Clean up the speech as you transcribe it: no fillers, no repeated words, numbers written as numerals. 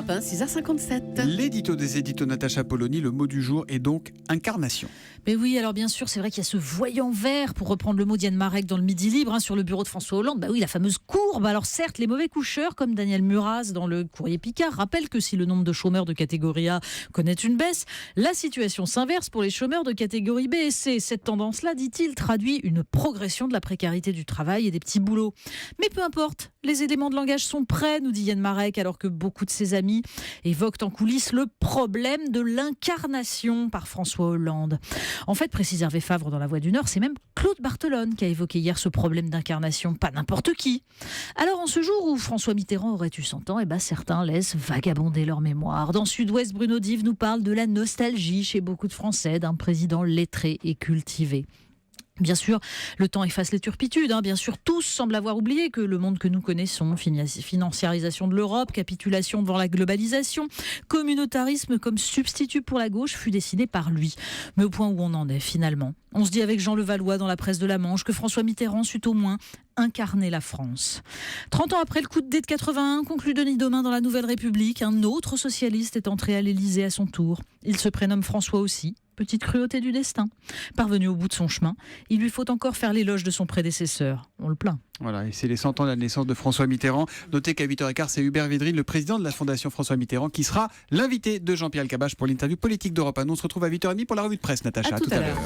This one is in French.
Europe 1, 6h57. L'édito des éditos Natacha Polony, le mot du jour est donc incarnation. Mais oui, alors bien sûr, c'est vrai qu'il y a ce voyant vert, pour reprendre le mot d'Yann Marek dans le Midi Libre, sur le bureau de François Hollande. Bah oui, la fameuse courbe. Alors certes, les mauvais coucheurs, comme Daniel Muraz dans le Courrier Picard, rappellent que si le nombre de chômeurs de catégorie A connaît une baisse, la situation s'inverse pour les chômeurs de catégorie B et C. Cette tendance-là, dit-il, traduit une progression de la précarité du travail et des petits boulots. Mais peu importe, les éléments de langage sont prêts, nous dit Yann Marek, alors que beaucoup de ses amis évoquent en coulisses le problème de l'incarnation par François Hollande. En fait, précise Hervé Favre dans La Voix du Nord, c'est même Claude Barthelone qui a évoqué hier ce problème d'incarnation, pas n'importe qui. Alors en ce jour où François Mitterrand aurait eu 100 ans, certains laissent vagabonder leur mémoire. Dans Sud-Ouest, Bruno Dive nous parle de la nostalgie chez beaucoup de Français d'un président lettré et cultivé. Bien sûr, le temps efface les turpitudes. Bien sûr, tous semblent avoir oublié que le monde que nous connaissons, financiarisation de l'Europe, capitulation devant la globalisation, communautarisme comme substitut pour la gauche, fut dessiné par lui. Mais au point où on en est finalement, on se dit avec Jean Levallois dans La Presse de la Manche que François Mitterrand sut au moins incarner la France. 30 ans après le coup de dé de 81, conclut Denis Domain dans La Nouvelle République, un autre socialiste est entré à l'Élysée à son tour. Il se prénomme François aussi. Petite cruauté du destin. Parvenu au bout de son chemin, il lui faut encore faire l'éloge de son prédécesseur. On le plaint. Voilà, et c'est les 100 ans de la naissance de François Mitterrand. Notez qu'à 8h15, c'est Hubert Védrine, le président de la Fondation François Mitterrand, qui sera l'invité de Jean-Pierre Elkabbach pour l'interview politique d'Europe 1. On se retrouve à 8h30 pour la revue de presse, Natacha. À tout à l'heure.